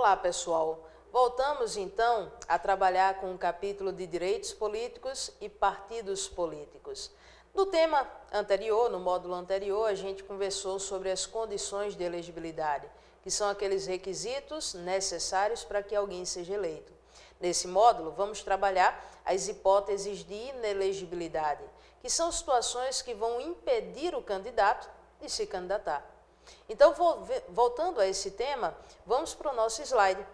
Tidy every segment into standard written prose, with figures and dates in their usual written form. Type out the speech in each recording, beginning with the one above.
Olá, pessoal. Voltamos, então, a trabalhar com o capítulo de Direitos Políticos e Partidos Políticos. No tema anterior, no módulo anterior, a gente conversou sobre as condições de elegibilidade, que são aqueles requisitos necessários para que alguém seja eleito. Nesse módulo, vamos trabalhar as hipóteses de inelegibilidade, que são situações que vão impedir o candidato de se candidatar. Então, voltando a esse tema, vamos para o nosso slide.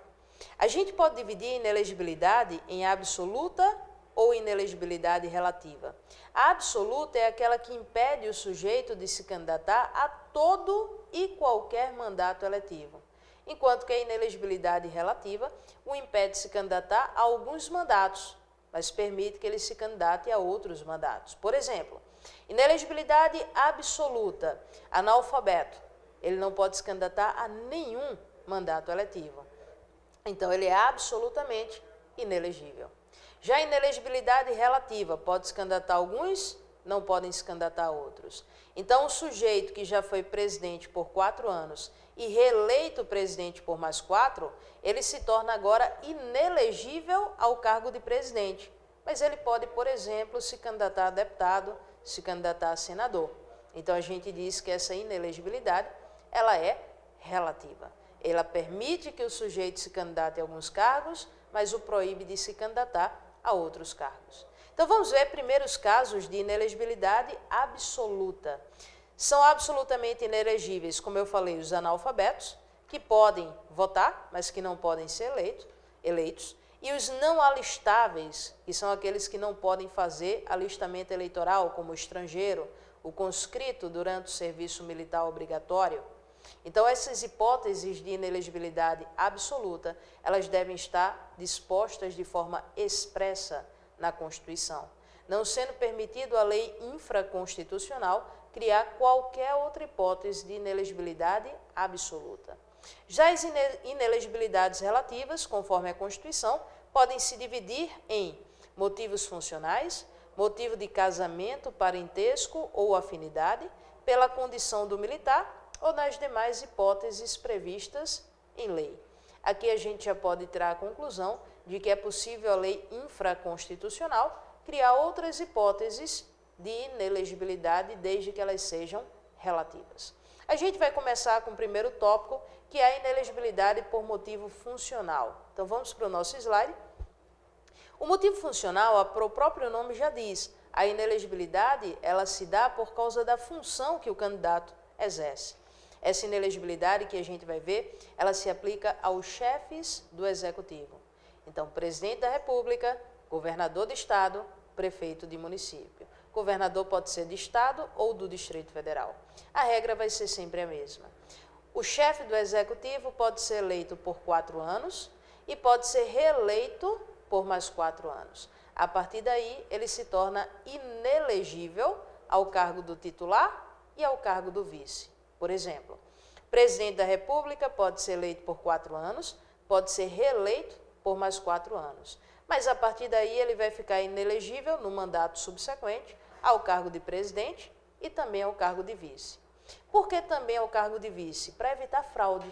A gente pode dividir a inelegibilidade em absoluta ou inelegibilidade relativa. A absoluta é aquela que impede o sujeito de se candidatar a todo e qualquer mandato eletivo, enquanto que a inelegibilidade relativa o impede de se candidatar a alguns mandatos, mas permite que ele se candidate a outros mandatos. Por exemplo, inelegibilidade absoluta, analfabeto. Ele não pode se candidatar a nenhum mandato eletivo. Então, ele é absolutamente inelegível. Já a inelegibilidade relativa, pode se candidatar a alguns, não podem se candidatar a outros. Então, o sujeito que já foi presidente por 4 anos e reeleito presidente por mais 4, ele se torna agora inelegível ao cargo de presidente. Mas ele pode, por exemplo, se candidatar a deputado, se candidatar a senador. Então, a gente diz que essa inelegibilidade ela é relativa. Ela permite que o sujeito se candidate a alguns cargos, mas o proíbe de se candidatar a outros cargos. Então, vamos ver primeiro os casos de inelegibilidade absoluta. São absolutamente inelegíveis, como eu falei, os analfabetos, que podem votar, mas que não podem ser eleitos, e os não alistáveis, que são aqueles que não podem fazer alistamento eleitoral, como o estrangeiro, o conscrito durante o serviço militar obrigatório. Então, essas hipóteses de inelegibilidade absoluta, elas devem estar dispostas de forma expressa na Constituição, não sendo permitido a lei infraconstitucional criar qualquer outra hipótese de inelegibilidade absoluta. Já as inelegibilidades relativas, conforme a Constituição, podem se dividir em motivos funcionais, motivo de casamento, parentesco ou afinidade, pela condição do militar, ou nas demais hipóteses previstas em lei. Aqui a gente já pode tirar a conclusão de que é possível a lei infraconstitucional criar outras hipóteses de inelegibilidade, desde que elas sejam relativas. A gente vai começar com o primeiro tópico, que é a inelegibilidade por motivo funcional. Então vamos para o nosso slide. O motivo funcional, o próprio nome já diz, a inelegibilidade ela se dá por causa da função que o candidato exerce. Essa inelegibilidade que a gente vai ver, ela se aplica aos chefes do Executivo. Então, presidente da República, governador de Estado, prefeito de município. Governador pode ser de Estado ou do Distrito Federal. A regra vai ser sempre a mesma. O chefe do Executivo pode ser eleito por 4 anos e pode ser reeleito por mais 4 anos. A partir daí, ele se torna inelegível ao cargo do titular e ao cargo do vice. Por exemplo, presidente da República pode ser eleito por 4 anos, pode ser reeleito por mais 4 anos. Mas a partir daí ele vai ficar inelegível no mandato subsequente ao cargo de presidente e também ao cargo de vice. Por que também ao cargo de vice? Para evitar fraude.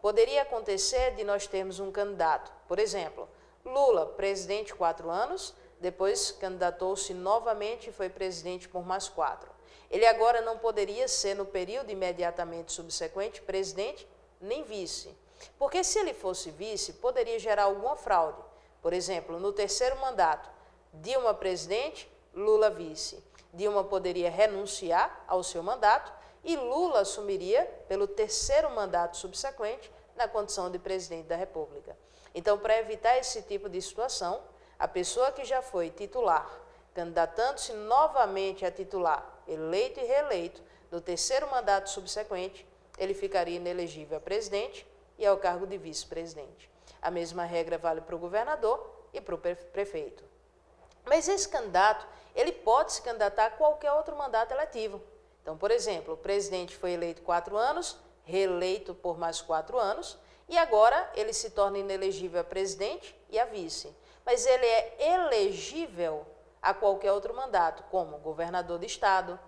Poderia acontecer de nós termos um candidato, por exemplo, Lula, presidente 4 anos, depois candidatou-se novamente e foi presidente por mais 4. Ele agora não poderia ser, no período imediatamente subsequente, presidente nem vice. Porque se ele fosse vice, poderia gerar alguma fraude. Por exemplo, no terceiro mandato, Dilma presidente, Lula vice. Dilma poderia renunciar ao seu mandato e Lula assumiria, pelo terceiro mandato subsequente, na condição de presidente da República. Então, para evitar esse tipo de situação, a pessoa que já foi titular, candidatando-se novamente a titular, eleito e reeleito, no terceiro mandato subsequente, ele ficaria inelegível a presidente e ao cargo de vice-presidente. A mesma regra vale para o governador e para o prefeito. Mas esse candidato, ele pode se candidatar a qualquer outro mandato eletivo. Então, por exemplo, o presidente foi eleito 4 anos, reeleito por mais 4 anos, e agora ele se torna inelegível a presidente e a vice. Mas ele é elegível a qualquer outro mandato, como governador de estado,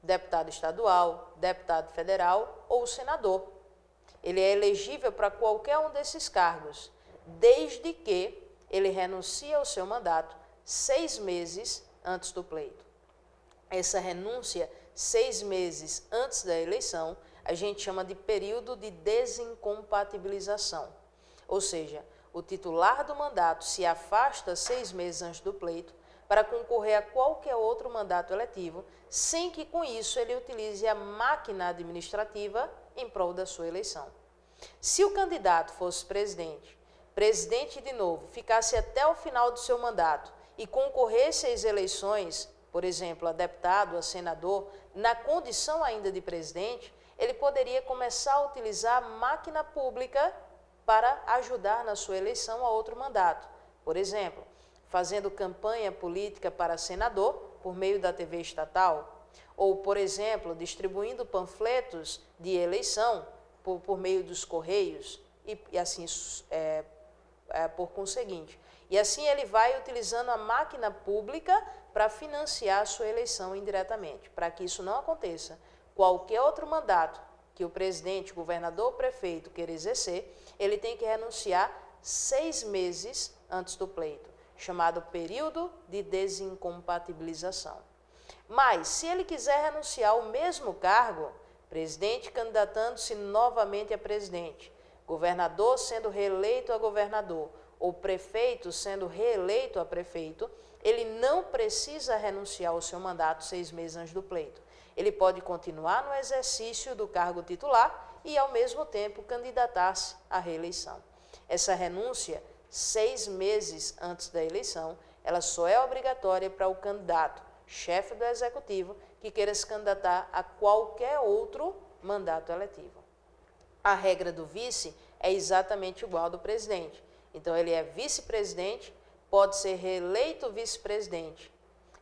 deputado estadual, deputado federal ou senador. ele é elegível para qualquer um desses cargos, desde que ele renuncie ao seu mandato 6 meses antes do pleito. Essa renúncia 6 meses antes da eleição, a gente chama de período de desincompatibilização. Ou seja, o titular do mandato se afasta 6 meses antes do pleito para concorrer a qualquer outro mandato eletivo, sem que com isso ele utilize a máquina administrativa em prol da sua eleição. Se o candidato fosse presidente de novo, ficasse até o final do seu mandato e concorresse às eleições, por exemplo, a deputado, a senador, na condição ainda de presidente, ele poderia começar a utilizar a máquina pública para ajudar na sua eleição a outro mandato. Por exemplo, fazendo campanha política para senador por meio da TV estatal, ou, por exemplo, distribuindo panfletos de eleição por meio dos correios e assim por conseguinte. E assim ele vai utilizando a máquina pública para financiar a sua eleição indiretamente. Para que isso não aconteça, qualquer outro mandato que o presidente, governador ou prefeito queira exercer, ele tem que renunciar 6 meses antes do pleito, chamado período de desincompatibilização. Mas, se ele quiser renunciar ao mesmo cargo, presidente candidatando-se novamente a presidente, governador sendo reeleito a governador, ou prefeito sendo reeleito a prefeito, ele não precisa renunciar ao seu mandato 6 meses antes do pleito. Ele pode continuar no exercício do cargo titular e, ao mesmo tempo, candidatar-se à reeleição. Essa renúncia, 6 meses antes da eleição, ela só é obrigatória para o candidato, chefe do executivo, que queira se candidatar a qualquer outro mandato eletivo. A regra do vice é exatamente igual ao do presidente. Então, ele é vice-presidente, pode ser reeleito vice-presidente.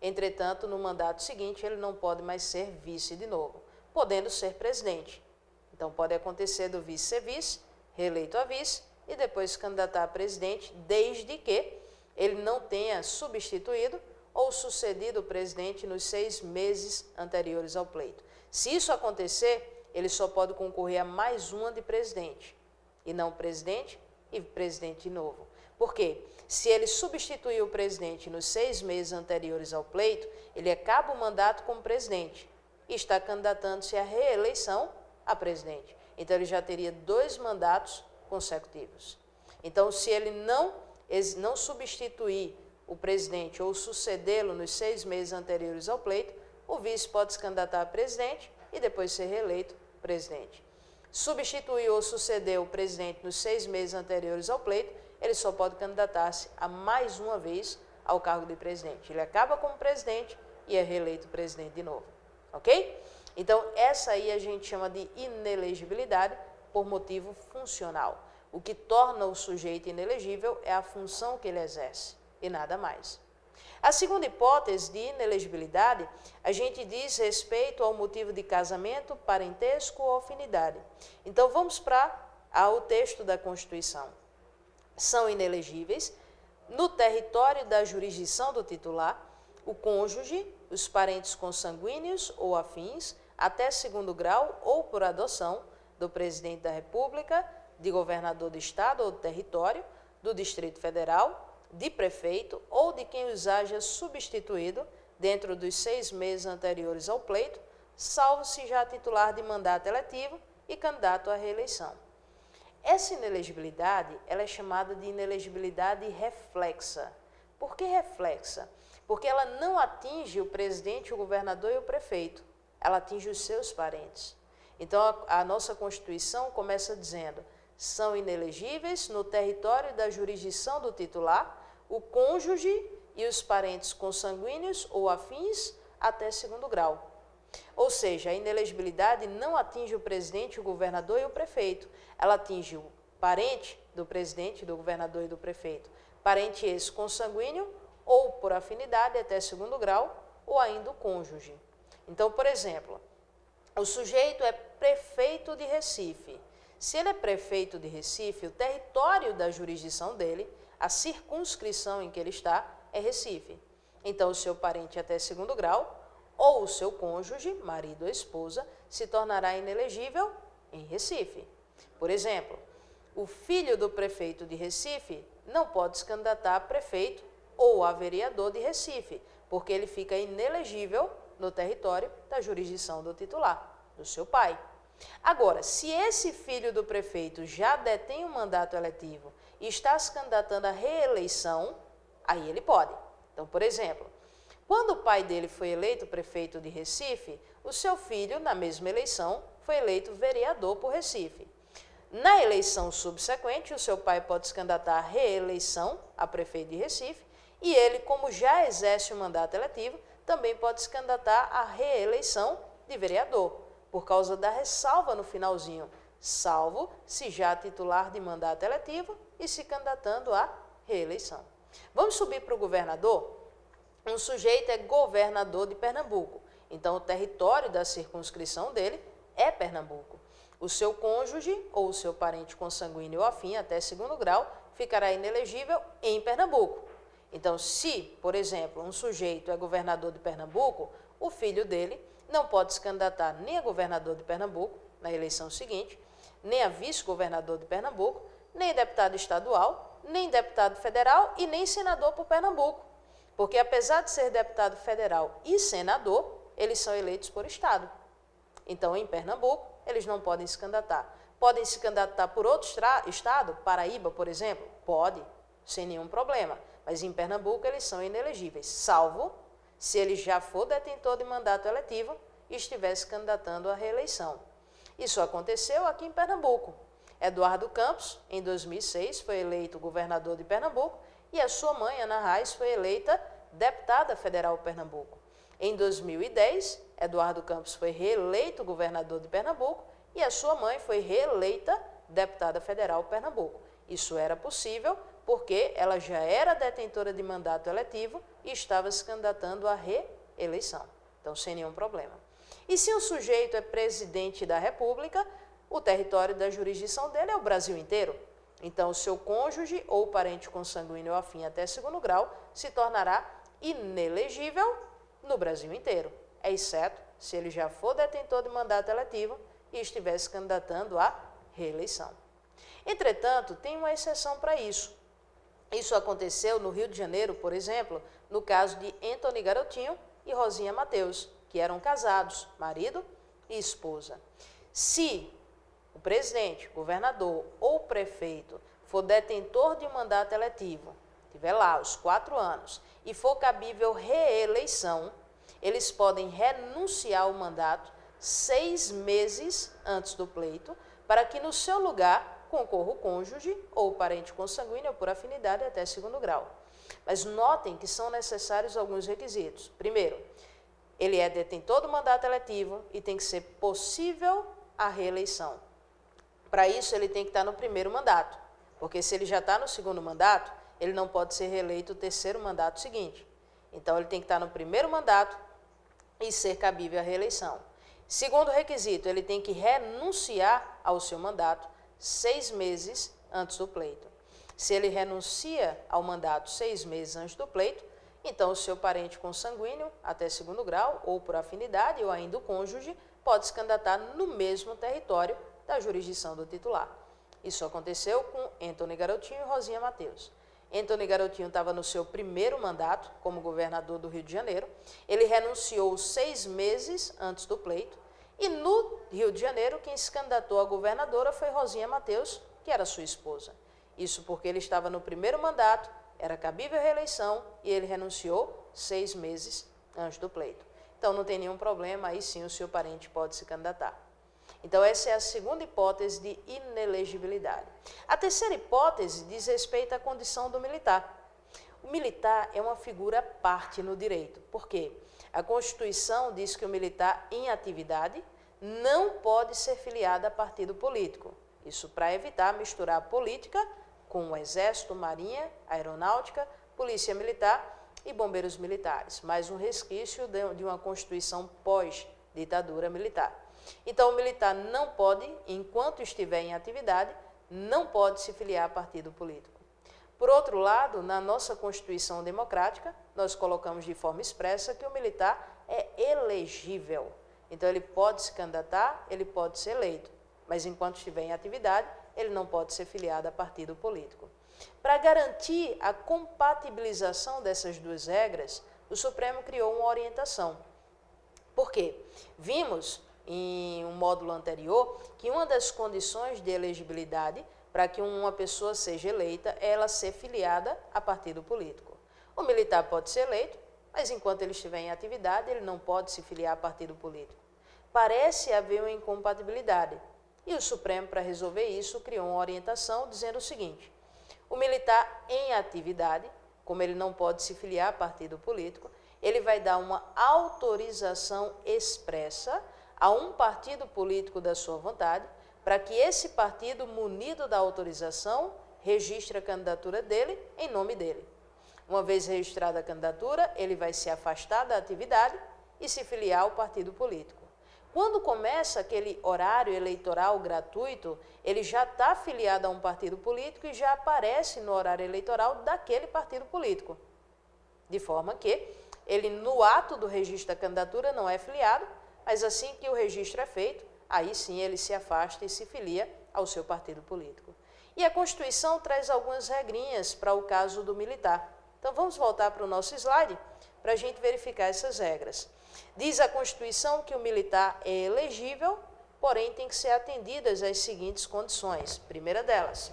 Entretanto, no mandato seguinte, ele não pode mais ser vice de novo, podendo ser presidente. Então, pode acontecer do vice ser vice, reeleito a vice, e depois se candidatar a presidente, desde que ele não tenha substituído ou sucedido o presidente nos 6 meses anteriores ao pleito. Se isso acontecer, ele só pode concorrer a mais uma de presidente, e não presidente e presidente de novo. Por quê? Se ele substituir o presidente nos 6 meses anteriores ao pleito, ele acaba o mandato como presidente e está candidatando-se à reeleição a presidente. Então, ele já teria 2 mandatos consecutivos. Então, se ele não substituir o presidente ou sucedê-lo nos 6 meses anteriores ao pleito, o vice pode se candidatar a presidente e depois ser reeleito presidente. Substituir ou suceder o presidente nos 6 meses anteriores ao pleito, ele só pode candidatar-se a mais uma vez ao cargo de presidente. Ele acaba como presidente e é reeleito presidente de novo. Ok? Então, essa aí a gente chama de inelegibilidade por motivo funcional. O que torna o sujeito inelegível é a função que ele exerce e nada mais. A segunda hipótese de inelegibilidade, a gente diz respeito ao motivo de casamento, parentesco ou afinidade. Então, vamos para o texto da Constituição. São inelegíveis, no território da jurisdição do titular, o cônjuge, os parentes consanguíneos ou afins, até 2º grau ou por adoção do presidente da República, de governador do estado ou do território, do Distrito Federal, de prefeito ou de quem os haja substituído dentro dos 6 meses anteriores ao pleito, salvo se já titular de mandato eletivo e candidato à reeleição. Essa inelegibilidade, ela é chamada de inelegibilidade reflexa. Por que reflexa? Porque ela não atinge o presidente, o governador e o prefeito, ela atinge os seus parentes. Então, a nossa Constituição começa dizendo: são inelegíveis no território da jurisdição do titular o cônjuge e os parentes consanguíneos ou afins até 2º grau. Ou seja, a inelegibilidade não atinge o presidente, o governador e o prefeito. Ela atinge o parente do presidente, do governador e do prefeito, parente esse consanguíneo ou por afinidade até 2º grau, ou ainda o cônjuge. Então, por exemplo, o sujeito é prefeito de Recife. Se ele é prefeito de Recife, o território da jurisdição dele, a circunscrição em que ele está, é Recife. Então, o seu parente até 2º grau, ou o seu cônjuge, marido ou esposa, se tornará inelegível em Recife. Por exemplo, o filho do prefeito de Recife não pode se candidatar a prefeito ou a vereador de Recife, porque ele fica inelegível no território da jurisdição do titular, do seu pai. Agora, se esse filho do prefeito já detém um mandato eletivo e está se candidatando à reeleição, aí ele pode. Então, por exemplo, quando o pai dele foi eleito prefeito de Recife, o seu filho, na mesma eleição, foi eleito vereador por Recife. Na eleição subsequente, o seu pai pode se candidatar à reeleição a prefeito de Recife e ele, como já exerce o mandato eletivo, também pode se candidatar à reeleição de vereador, por causa da ressalva no finalzinho, salvo se já titular de mandato eletivo e se candidatando à reeleição. Vamos subir para o governador? Um sujeito é governador de Pernambuco, então o território da circunscrição dele é Pernambuco. O seu cônjuge ou o seu parente consanguíneo ou afim até segundo grau ficará inelegível em Pernambuco. Então, se, por exemplo, um sujeito é governador de Pernambuco, o filho dele não pode se candidatar nem a governador de Pernambuco na eleição seguinte, nem a vice-governador de Pernambuco, nem deputado estadual, nem deputado federal e nem senador por Pernambuco. Porque apesar de ser deputado federal e senador, eles são eleitos por estado. Então, em Pernambuco, eles não podem se candidatar. Podem se candidatar por outro estado, Paraíba, por exemplo? Pode, sem nenhum problema. Mas em Pernambuco eles são inelegíveis, salvo se ele já for detentor de mandato eletivo e estiver se candidatando à reeleição. Isso aconteceu aqui em Pernambuco. Eduardo Campos, em 2006, foi eleito governador de Pernambuco e a sua mãe, Ana Reis, foi eleita deputada federal de Pernambuco. Em 2010, Eduardo Campos foi reeleito governador de Pernambuco e a sua mãe foi reeleita deputada federal de Pernambuco. Isso era possível porque ela já era detentora de mandato eletivo e estava se candidatando à reeleição. Então, sem nenhum problema. E se o sujeito é presidente da República, o território da jurisdição dele é o Brasil inteiro. Então, o seu cônjuge ou parente consanguíneo afim até segundo grau se tornará inelegível no Brasil inteiro, exceto se ele já for detentor de mandato eletivo e estiver se candidatando à reeleição. Entretanto, tem uma exceção para isso. Isso aconteceu no Rio de Janeiro, por exemplo, no caso de Antony Garotinho e Rosinha Mateus, que eram casados, marido e esposa. Se o presidente, governador ou prefeito for detentor de mandato eletivo, tiver lá os 4 anos, e for cabível reeleição, eles podem renunciar ao mandato 6 meses antes do pleito, para que no seu lugar concorra o cônjuge ou parente consanguíneo por afinidade até segundo grau. Mas notem que são necessários alguns requisitos. Primeiro, ele é detentor do mandato eletivo e tem que ser possível a reeleição. Para isso, ele tem que estar no primeiro mandato, porque se ele já está no segundo mandato, ele não pode ser reeleito o terceiro mandato seguinte. Então, ele tem que estar no primeiro mandato e ser cabível à reeleição. Segundo requisito, ele tem que renunciar ao seu mandato 6 meses antes do pleito. Se ele renuncia ao mandato 6 meses antes do pleito, então o seu parente consanguíneo, até segundo grau, ou por afinidade, ou ainda o cônjuge, pode se candidatar no mesmo território da jurisdição do titular. Isso aconteceu com Antony Garotinho e Rosinha Mateus. Antony Garotinho estava no seu primeiro mandato como governador do Rio de Janeiro. Ele renunciou 6 meses antes do pleito. E no Rio de Janeiro, quem se candidatou a governadora foi Rosinha Mateus, que era sua esposa. Isso porque ele estava no primeiro mandato, era cabível a reeleição e ele renunciou 6 meses antes do pleito. Então não tem nenhum problema, aí sim o seu parente pode se candidatar. Então essa é a segunda hipótese de inelegibilidade. A terceira hipótese diz respeito à condição do militar. O militar é uma figura à parte no direito. Por quê? A Constituição diz que o militar em atividade não pode ser filiado a partido político. Isso para evitar misturar a política com o Exército, Marinha, Aeronáutica, Polícia Militar e Bombeiros Militares. Mais um resquício de uma Constituição pós-ditadura militar. Então, o militar não pode, enquanto estiver em atividade, não pode se filiar a partido político. Por outro lado, na nossa Constituição Democrática, nós colocamos de forma expressa que o militar é elegível. Então, ele pode se candidatar, ele pode ser eleito, mas enquanto estiver em atividade, ele não pode ser filiado a partido político. Para garantir a compatibilização dessas duas regras, o Supremo criou uma orientação. Por quê? Vimos em um módulo anterior que uma das condições de elegibilidade para que uma pessoa seja eleita é ela ser filiada a partido político. O militar pode ser eleito, mas enquanto ele estiver em atividade, ele não pode se filiar a partido político. Parece haver uma incompatibilidade. E o Supremo, para resolver isso, criou uma orientação dizendo o seguinte: o militar em atividade, como ele não pode se filiar a partido político, ele vai dar uma autorização expressa a um partido político da sua vontade, para que esse partido, munido da autorização, registre a candidatura dele em nome dele. Uma vez registrada a candidatura, ele vai se afastar da atividade e se filiar ao partido político. Quando começa aquele horário eleitoral gratuito, ele já está filiado a um partido político e já aparece no horário eleitoral daquele partido político. De forma que ele, no ato do registro da candidatura, não é filiado, mas assim que o registro é feito, aí sim ele se afasta e se filia ao seu partido político. E a Constituição traz algumas regrinhas para o caso do militar. Então vamos voltar para o nosso slide para a gente verificar essas regras. Diz a Constituição que o militar é elegível, porém tem que ser atendidas as seguintes condições. Primeira delas,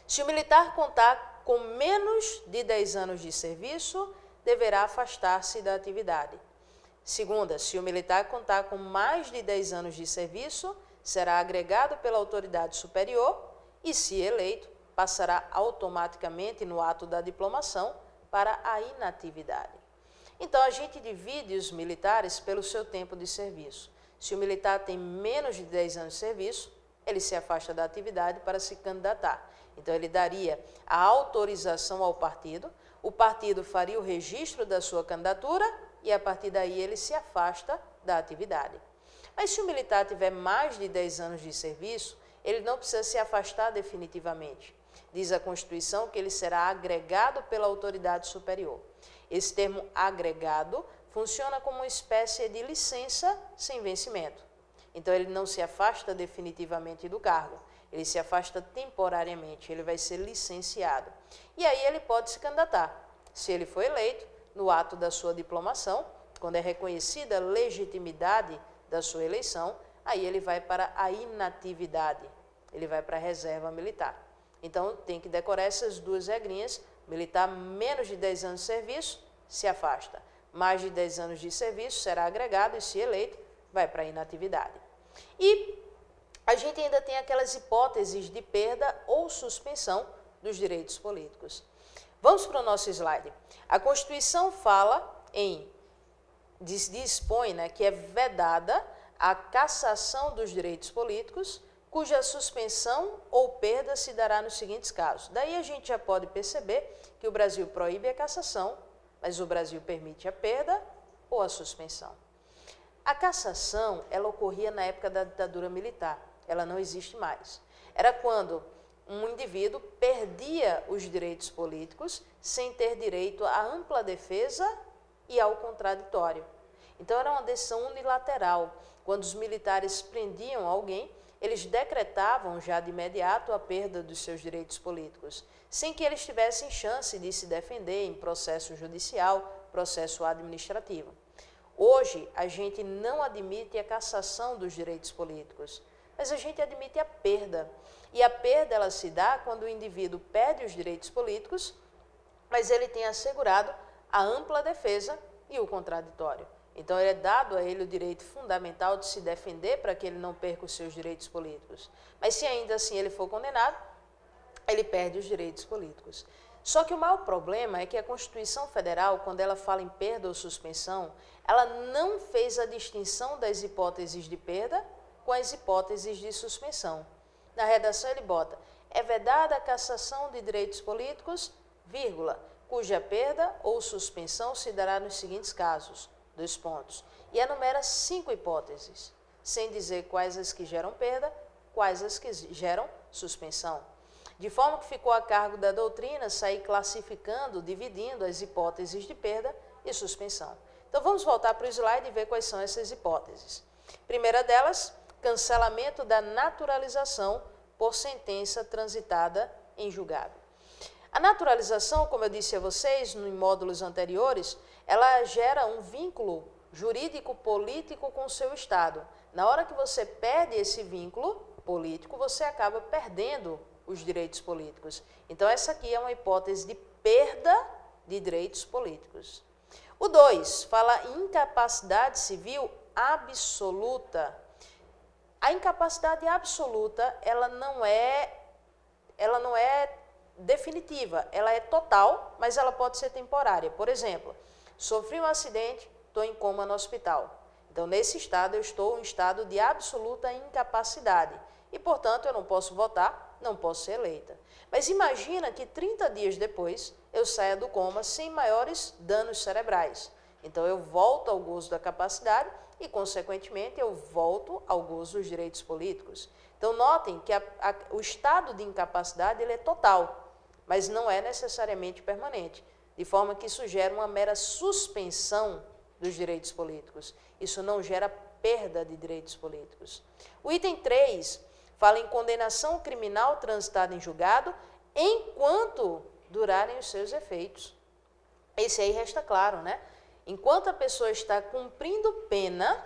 se o militar contar com menos de 10 anos de serviço, deverá afastar-se da atividade. Segunda, se o militar contar com mais de 10 anos de serviço, será agregado pela autoridade superior e, se eleito, passará automaticamente no ato da diplomação para a inatividade. Então, a gente divide os militares pelo seu tempo de serviço. Se o militar tem menos de 10 anos de serviço, ele se afasta da atividade para se candidatar. Então, ele daria a autorização ao partido, o partido faria o registro da sua candidatura e, a partir daí, ele se afasta da atividade. Mas se o militar tiver mais de 10 anos de serviço, ele não precisa se afastar definitivamente. Diz a Constituição que ele será agregado pela autoridade superior. Esse termo agregado funciona como uma espécie de licença sem vencimento. Então, ele não se afasta definitivamente do cargo, ele se afasta temporariamente, ele vai ser licenciado. E aí ele pode se candidatar. Se ele for eleito, no ato da sua diplomação, quando é reconhecida a legitimidade da sua eleição, aí ele vai para a inatividade, ele vai para a reserva militar. Então, tem que decorar essas duas regrinhas. Militar menos de 10 anos de serviço, se afasta. Mais de 10 anos de serviço, será agregado e, se eleito, vai para a inatividade. E a gente ainda tem aquelas hipóteses de perda ou suspensão dos direitos políticos. Vamos para o nosso slide. A Constituição dispõe, que é vedada a cassação dos direitos políticos, cuja suspensão ou perda se dará nos seguintes casos. Daí a gente já pode perceber que o Brasil proíbe a cassação, mas o Brasil permite a perda ou a suspensão. A cassação, ela ocorria na época da ditadura militar, ela não existe mais. Era quando um indivíduo perdia os direitos políticos sem ter direito à ampla defesa e ao contraditório. Então era uma decisão unilateral. Quando os militares prendiam alguém, eles decretavam já de imediato a perda dos seus direitos políticos, sem que eles tivessem chance de se defender em processo judicial, processo administrativo. Hoje, a gente não admite a cassação dos direitos políticos, mas a gente admite a perda. E a perda ela se dá quando o indivíduo perde os direitos políticos, mas ele tem assegurado a ampla defesa e o contraditório. Então, é dado a ele o direito fundamental de se defender para que ele não perca os seus direitos políticos. Mas se ainda assim ele for condenado, ele perde os direitos políticos. Só que o maior problema é que a Constituição Federal, quando ela fala em perda ou suspensão, ela não fez a distinção das hipóteses de perda com as hipóteses de suspensão. Na redação ele bota, é vedada a cassação de direitos políticos, vírgula, cuja perda ou suspensão se dará nos seguintes casos. 2 pontos. E enumera 5 hipóteses, sem dizer quais as que geram perda, quais as que geram suspensão. De forma que ficou a cargo da doutrina sair classificando, dividindo as hipóteses de perda e suspensão. Então vamos voltar para o slide e ver quais são essas hipóteses. Primeira delas, cancelamento da naturalização por sentença transitada em julgado. A naturalização, como eu disse a vocês em módulos anteriores, ela gera um vínculo jurídico-político com o seu Estado. Na hora que você perde esse vínculo político, você acaba perdendo os direitos políticos. Então, essa aqui é uma hipótese de perda de direitos políticos. O 2 fala em incapacidade civil absoluta. A incapacidade absoluta, ela não é definitiva, ela é total, mas ela pode ser temporária. Por exemplo, sofri um acidente, estou em coma no hospital. Então, nesse estado, eu estou em estado de absoluta incapacidade e, portanto, eu não posso votar, não posso ser eleita. Mas imagina que 30 dias depois eu saia do coma sem maiores danos cerebrais. Então, eu volto ao gozo da capacidade e, consequentemente, eu volto ao gozo dos direitos políticos. Então, notem que o estado de incapacidade ele é total, mas não é necessariamente permanente, de forma que isso gera uma mera suspensão dos direitos políticos. Isso não gera perda de direitos políticos. O item 3 fala em condenação criminal transitada em julgado enquanto durarem os seus efeitos. Esse aí resta claro, né? Enquanto a pessoa está cumprindo pena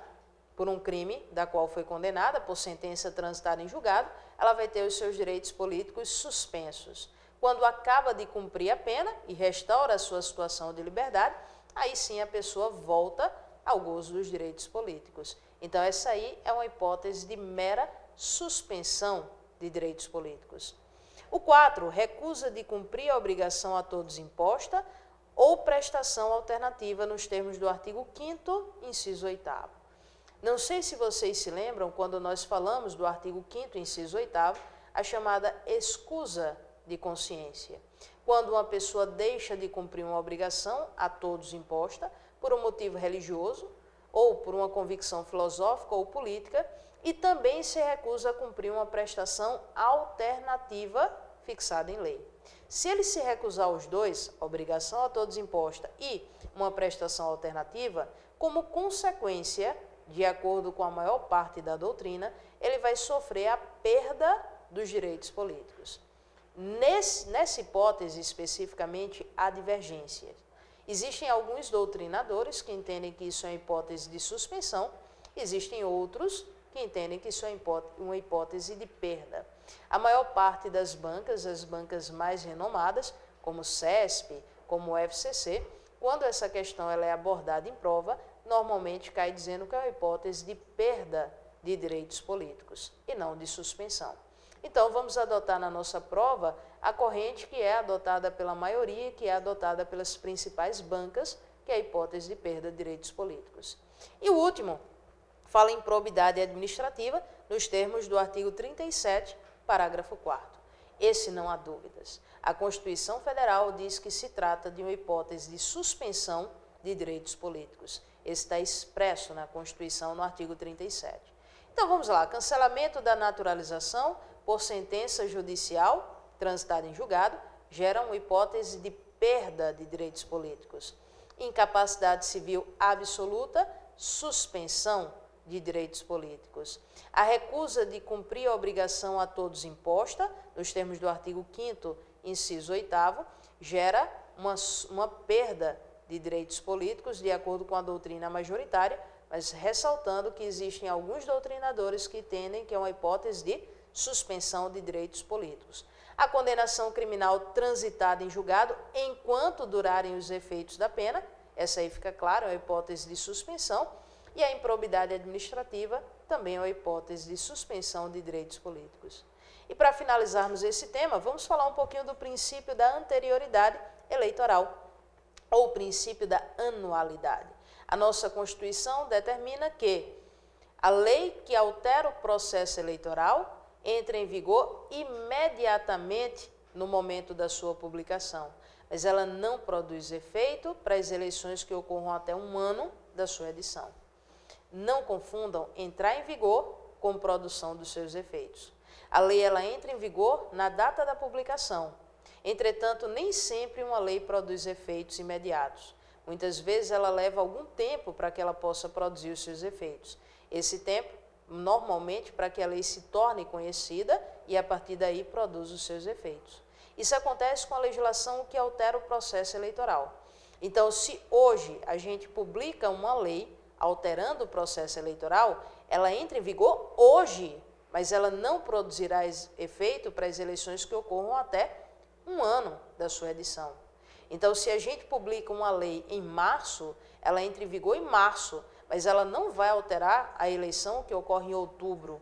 por um crime da qual foi condenada, por sentença transitada em julgado, ela vai ter os seus direitos políticos suspensos. Quando acaba de cumprir a pena e restaura a sua situação de liberdade, aí sim a pessoa volta ao gozo dos direitos políticos. Então, essa aí é uma hipótese de mera suspensão de direitos políticos. O 4, recusa de cumprir a obrigação a todos imposta ou prestação alternativa nos termos do artigo 5º, inciso 8º. Não sei se vocês se lembram, quando nós falamos do artigo 5º, inciso 8º, a chamada escusa de consciência. Quando uma pessoa deixa de cumprir uma obrigação a todos imposta por um motivo religioso ou por uma convicção filosófica ou política e também se recusa a cumprir uma prestação alternativa fixada em lei. Se ele se recusar aos dois, a obrigação a todos imposta e uma prestação alternativa, como consequência, de acordo com a maior parte da doutrina, ele vai sofrer a perda dos direitos políticos. Nessa hipótese, especificamente, há divergências. Existem alguns doutrinadores que entendem que isso é uma hipótese de suspensão, existem outros que entendem que isso é uma hipótese de perda. A maior parte das bancas, as bancas mais renomadas, como o CESP, como o FCC, quando essa questão ela é abordada em prova, normalmente cai dizendo que é uma hipótese de perda de direitos políticos e não de suspensão. Então, vamos adotar na nossa prova a corrente que é adotada pela maioria, que é adotada pelas principais bancas, que é a hipótese de perda de direitos políticos. E o último, fala em probidade administrativa, nos termos do artigo 37, parágrafo 4º. Esse não há dúvidas. A Constituição Federal diz que se trata de uma hipótese de suspensão de direitos políticos. Esse está expresso na Constituição, no artigo 37. Então, vamos lá. Cancelamento da naturalização por sentença judicial transitada em julgado gera uma hipótese de perda de direitos políticos. Incapacidade civil absoluta, suspensão de direitos políticos. A recusa de cumprir a obrigação a todos imposta, nos termos do artigo 5º, inciso 8º, gera uma perda de direitos políticos, de acordo com a doutrina majoritária, mas ressaltando que existem alguns doutrinadores que entendem que é uma hipótese de suspensão de direitos políticos. A condenação criminal transitada em julgado enquanto durarem os efeitos da pena, essa aí fica claro, é uma hipótese de suspensão, e a improbidade administrativa também é uma hipótese de suspensão de direitos políticos. E para finalizarmos esse tema, vamos falar um pouquinho do princípio da anterioridade eleitoral, ou o princípio da anualidade. A nossa Constituição determina que a lei que altera o processo eleitoral entra em vigor imediatamente no momento da sua publicação, mas ela não produz efeito para as eleições que ocorram até um ano da sua edição. Não confundam entrar em vigor com produção dos seus efeitos. A lei ela entra em vigor na data da publicação. Entretanto, nem sempre uma lei produz efeitos imediatos. Muitas vezes ela leva algum tempo para que ela possa produzir os seus efeitos. Esse tempo normalmente para que a lei se torne conhecida e a partir daí produza os seus efeitos. Isso acontece com a legislação que altera o processo eleitoral. Então, se hoje a gente publica uma lei alterando o processo eleitoral, ela entra em vigor hoje, mas ela não produzirá efeito para as eleições que ocorram até um ano da sua edição. Então, se a gente publica uma lei em março, ela entra em vigor em março, mas ela não vai alterar a eleição que ocorre em outubro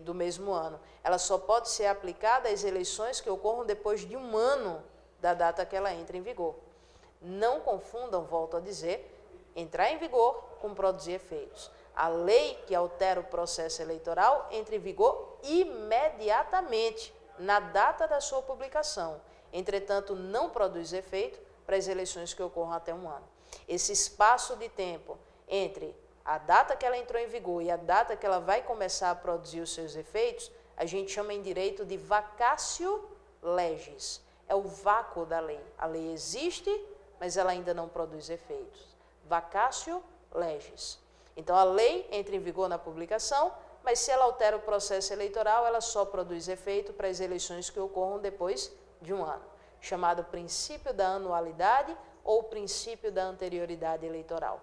do mesmo ano. Ela só pode ser aplicada às eleições que ocorram depois de um ano da data que ela entra em vigor. Não confundam, volto a dizer, entrar em vigor com produzir efeitos. A lei que altera o processo eleitoral entra em vigor imediatamente, na data da sua publicação. Entretanto, não produz efeito para as eleições que ocorram até um ano. Esse espaço de tempo entre a data que ela entrou em vigor e a data que ela vai começar a produzir os seus efeitos, a gente chama em direito de vacatio legis. É o vácuo da lei. A lei existe, mas ela ainda não produz efeitos. Vacatio legis. Então, a lei entra em vigor na publicação, mas se ela altera o processo eleitoral, ela só produz efeito para as eleições que ocorram depois de um ano, chamado princípio da anualidade ou princípio da anterioridade eleitoral.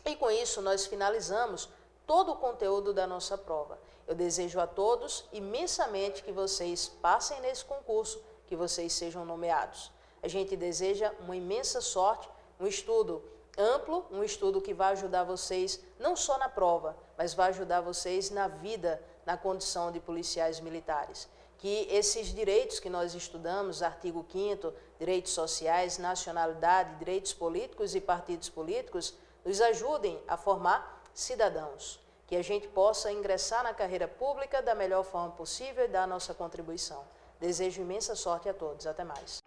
E com isso, nós finalizamos todo o conteúdo da nossa prova. Eu desejo a todos imensamente que vocês passem nesse concurso, que vocês sejam nomeados. A gente deseja uma imensa sorte, um estudo amplo, um estudo que vai ajudar vocês não só na prova, mas vai ajudar vocês na vida, na condição de policiais militares. Que esses direitos que nós estudamos, artigo 5º, direitos sociais, nacionalidade, direitos políticos e partidos políticos, nos ajudem a formar cidadãos, que a gente possa ingressar na carreira pública da melhor forma possível e dar a nossa contribuição. Desejo imensa sorte a todos. Até mais.